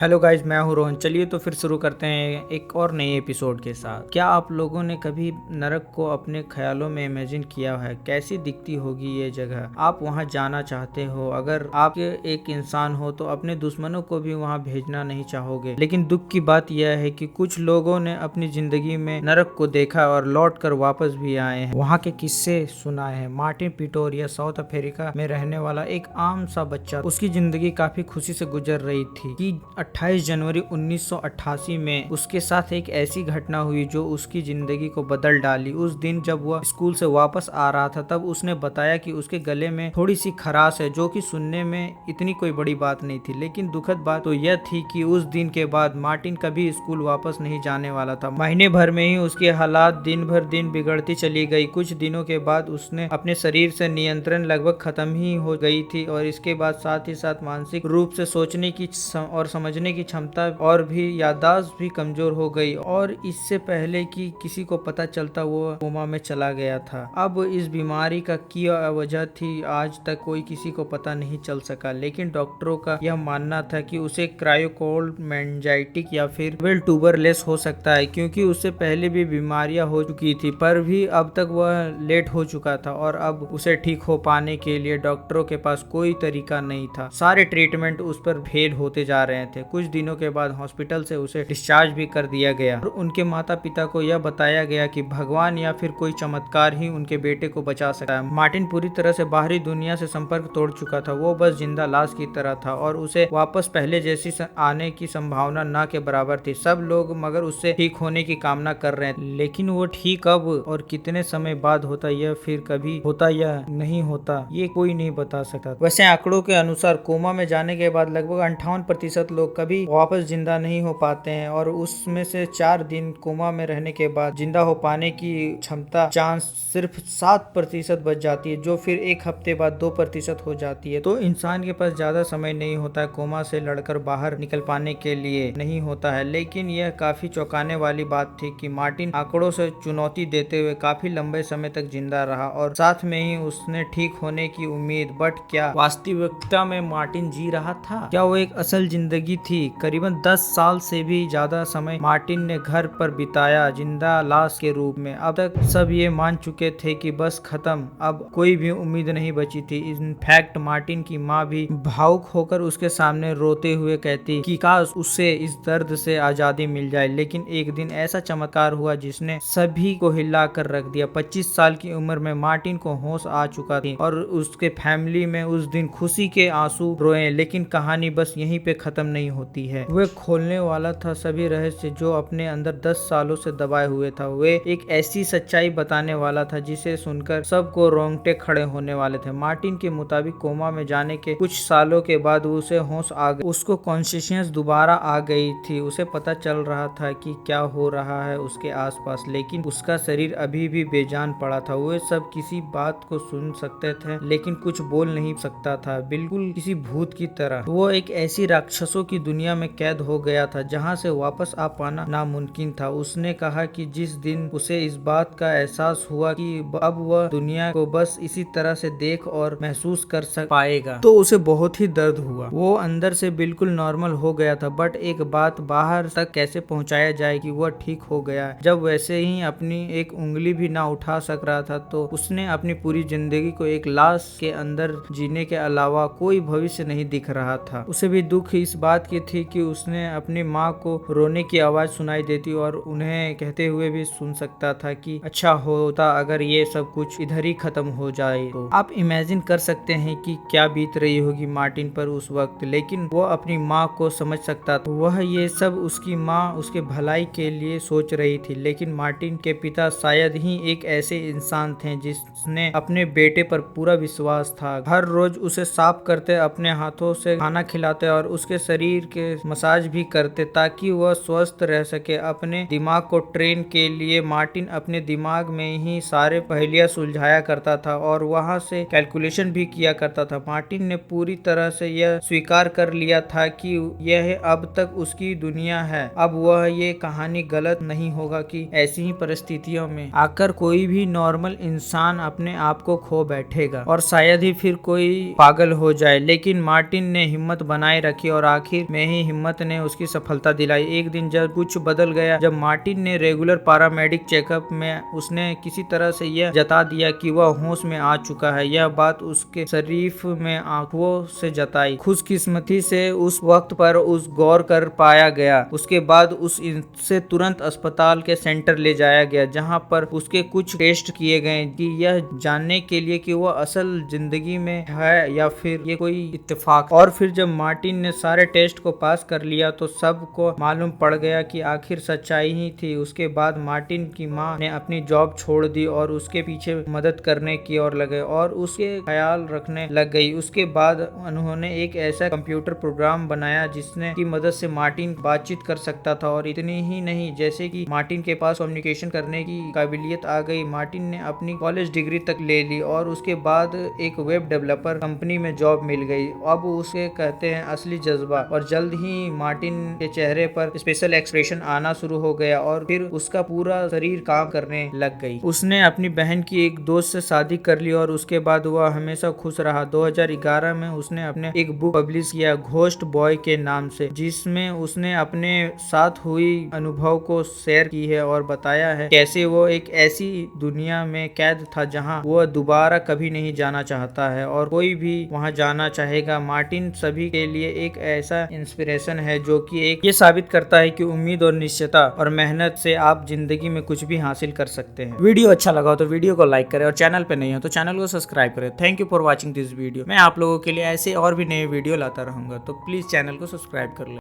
Hello guys, मैं हूँ रोहन। चलिए तो फिर शुरू करते हैं एक और नए एपिसोड के साथ। क्या आप लोगों ने कभी नरक को अपने ख्यालों में इमेजिन किया है? कैसी दिखती होगी ये जगह? आप वहाँ जाना चाहते हो? अगर आप एक इंसान हो तो अपने दुश्मनों को भी वहाँ भेजना नहीं चाहोगे। लेकिन दुख की बात यह है कि कुछ लोगों ने अपनी जिंदगी में नरक को देखा और लौट कर वापस भी आए हैं। वहाँ के किस्से सुनाए हैं। मार्टिन पिटोरिया साउथ अफ्रीका में रहने वाला एक आम सा बच्चा, उसकी जिंदगी काफी खुशी से गुजर रही थी कि 28 जनवरी 1988 में उसके साथ एक ऐसी घटना हुई जो उसकी जिंदगी को बदल डाली। उस दिन जब वह स्कूल से वापस आ रहा था तब उसने बताया कि उसके गले में थोड़ी सी खराश है, जो कि सुनने में इतनी कोई बड़ी बात नहीं थी। लेकिन दुखद बात तो यह थी कि उस दिन के बाद मार्टिन कभी स्कूल वापस नहीं जाने वाला था। महीने भर में ही उसके हालात दिन भर दिन बिगड़ती चली गई। कुछ दिनों के बाद उसने अपने शरीर से नियंत्रण लगभग खत्म ही हो गई थी और इसके बाद साथ ही साथ मानसिक रूप से सोचने की और समझने की क्षमता और भी याददाश्त भी कमजोर हो गई। और इससे पहले कि किसी को पता चलता वो कोमा में चला गया था। अब इस बीमारी का क्या वजह थी आज तक कोई किसी को पता नहीं चल सका। लेकिन डॉक्टरों का यह मानना था कि उसे क्रायोकोल्ड मेनिंजाइटिस या फिर ट्यूबरलेस हो सकता है, क्योंकि उससे पहले भी बीमारियां हो चुकी थी। पर भी अब तक वह लेट हो चुका था और अब उसे ठीक हो पाने के लिए डॉक्टरों के पास कोई तरीका नहीं था। सारे ट्रीटमेंट उस पर फेल होते जा रहे थे। कुछ दिनों के बाद हॉस्पिटल से उसे डिस्चार्ज भी कर दिया गया और उनके माता पिता को यह बताया गया कि भगवान या फिर कोई चमत्कार ही उनके बेटे को बचा सकता है। मार्टिन पूरी तरह से बाहरी दुनिया से संपर्क तोड़ चुका था। वो बस जिंदा लाश की तरह था और उसे वापस पहले जैसी आने की संभावना ना के बराबर थी। सब लोग मगर उससे ठीक होने की कामना कर रहे हैं, लेकिन वो ठीक कब और कितने समय बाद होता, यह फिर कभी होता या नहीं होता, ये कोई नहीं बता सकता। वैसे आंकड़ों के अनुसार कोमा में जाने के बाद लगभग 58% लोग कभी वापस जिंदा नहीं हो पाते हैं और उसमें से 4 दिन कोमा में रहने के बाद जिंदा हो पाने की क्षमता चांस सिर्फ 7% बच जाती है, जो फिर एक हफ्ते बाद 2% हो जाती है। तो इंसान के पास ज्यादा समय नहीं होता है कोमा से लड़कर बाहर निकल पाने के लिए नहीं होता है। लेकिन यह काफी चौंकाने वाली बात थी कि मार्टिन आंकड़ों से चुनौती देते हुए काफी लंबे समय तक जिंदा रहा और साथ में ही उसने ठीक होने की उम्मीद। बट क्या वास्तविकता में मार्टिन जी रहा था? क्या वो एक असल जिंदगी थी? करीबन 10 साल से भी ज्यादा समय मार्टिन ने घर पर बिताया जिंदा लाश के रूप में। अब तक सब ये मान चुके थे कि बस खत्म, अब कोई भी उम्मीद नहीं बची थी। इनफैक्ट मार्टिन की माँ भी भावुक होकर उसके सामने रोते हुए कहती कि काश उसे इस दर्द से आजादी मिल जाए। लेकिन एक दिन ऐसा चमत्कार हुआ जिसने सभी को हिला कर रख दिया। 25 साल की उम्र में मार्टिन को होश आ चुका थी और उसके फैमिली में उस दिन खुशी के आंसू रोए। लेकिन कहानी बस यहीं पे खत्म नहीं होती है। वह खोलने वाला था सभी रहस्य जो अपने अंदर 10 सालों से दबाए हुए था। वे एक ऐसी सच्चाई बताने वाला था जिसे सुनकर सबको रोंगटे खड़े होने वाले थे। मार्टिन के मुताबिक कोमा में जाने के कुछ सालों के बाद उसे होश आ गई। उसको कॉन्शियसनेस दोबारा आ गई थी। उसे पता चल रहा था कि क्या हो रहा है उसके आसपास, लेकिन उसका शरीर अभी भी बेजान पड़ा था। वे सब किसी बात को सुन सकते थे लेकिन कुछ बोल नहीं सकता था, बिल्कुल किसी भूत की तरह। वो एक ऐसी राक्षसों की दुनिया में कैद हो गया था जहां से वापस आ पाना नामुमकिन था। उसने कहा कि जिस दिन उसे इस बात का एहसास हुआ कि अब वह दुनिया को बस इसी तरह से देख और महसूस कर पाएगा, तो उसे बहुत ही दर्द हुआ। वो अंदर से बिल्कुल नॉर्मल हो गया था, बट एक बात बाहर तक कैसे पहुंचाया जाए कि वह ठीक हो गया। जब वैसे ही अपनी एक उंगली भी ना उठा सक रहा था तो उसने अपनी पूरी जिंदगी को एक लाश के अंदर जीने के अलावा कोई भविष्य नहीं दिख रहा था। उसे भी दुख इस बात की थी कि उसने अपनी माँ को रोने की आवाज सुनाई देती और उन्हें कहते हुए भी सुन सकता था कि अच्छा होता अगर ये सब कुछ इधर ही खत्म हो जाए। तो आप इमेजिन कर सकते हैं कि क्या बीत रही होगी मार्टिन पर उस वक्त। लेकिन वो अपनी माँ को समझ सकता था। वह ये सब उसकी माँ उसके भलाई के लिए सोच रही थी। लेकिन मार्टिन के पिता शायद ही एक ऐसे इंसान थे जिसने अपने बेटे पर पूरा विश्वास था। हर रोज उसे साफ करते, अपने हाथों से खाना खिलाते और उसके शरीर के मसाज भी करते ताकि वह स्वस्थ रह सके। अपने दिमाग को ट्रेन के लिए मार्टिन अपने दिमाग में ही सारे पहेलियां सुलझाया करता था और वहां से कैलकुलेशन भी किया करता था। मार्टिन ने पूरी तरह से यह स्वीकार कर लिया था कि यह अब तक उसकी दुनिया है। अब वह ये कहानी गलत नहीं होगा कि ऐसी ही परिस्थितियों में आकर कोई भी नॉर्मल इंसान अपने आप को खो बैठेगा और शायद ही फिर कोई पागल हो जाए। लेकिन मार्टिन ने हिम्मत बनाए रखी और आखिर में ही हिम्मत ने उसकी सफलता दिलाई। एक दिन जब कुछ बदल गया, जब मार्टिन ने रेगुलर पैरामेडिक चेकअप में उसने किसी तरह से यह जता दिया कि वह होश में आ चुका है। यह बात उसके शरीफ में आंखों से जताई। खुशकिस्मती से उस वक्त पर उस गौर कर पाया गया। उसके बाद उससे तुरंत अस्पताल के सेंटर ले जाया गया, जहां पर उसके कुछ टेस्ट किए गए कि यह जानने के लिए कि वह असल जिंदगी में है या फिर ये कोई इत्तेफाक। और फिर जब मार्टिन ने सारे टेस्ट को पास कर लिया तो सबको मालूम पड़ गया कि आखिर सच्चाई ही थी। उसके बाद मार्टिन की माँ ने अपनी जॉब छोड़ दी और उसके पीछे मदद करने की ओर लगे और उसके ख्याल रखने लग गई। उसके बाद उन्होंने एक ऐसा कंप्यूटर प्रोग्राम बनाया जिसने की मदद से मार्टिन बातचीत कर सकता था। और इतनी ही नहीं, जैसे कि मार्टिन के पास कम्युनिकेशन करने की काबिलियत आ गई, मार्टिन ने अपनी कॉलेज डिग्री तक ले ली और उसके बाद एक वेब डेवलपर कंपनी में जॉब मिल गई। अब उसे कहते हैं असली जज्बा। और जल्द ही मार्टिन के चेहरे पर स्पेशल एक्सप्रेशन आना शुरू हो गया और फिर उसका पूरा शरीर काम करने लग गई। उसने अपनी बहन की एक दोस्त से शादी कर ली और उसके बाद वह हमेशा खुश रहा। 2011 में उसने अपने एक बुक पब्लिश किया घोस्ट बॉय के नाम से, जिसमें उसने अपने साथ हुई अनुभव को शेयर की है और बताया है कैसे वो एक ऐसी दुनिया में कैद था जहां वो दोबारा कभी नहीं जाना चाहता है और कोई भी वहां जाना चाहेगा। मार्टिन सभी के लिए एक ऐसा इंस्पिरेशन है जो कि ये साबित करता है कि उम्मीद और निश्चयता और मेहनत से आप जिंदगी में कुछ भी हासिल कर सकते हैं। वीडियो अच्छा लगा हो तो वीडियो को लाइक करें और चैनल पे नहीं हो तो चैनल को सब्सक्राइब करें। Thank you for watching this video. मैं आप लोगों के लिए ऐसे और भी नए वीडियो लाता रहूंगा, तो प्लीज चैनल को सब्सक्राइब कर लें।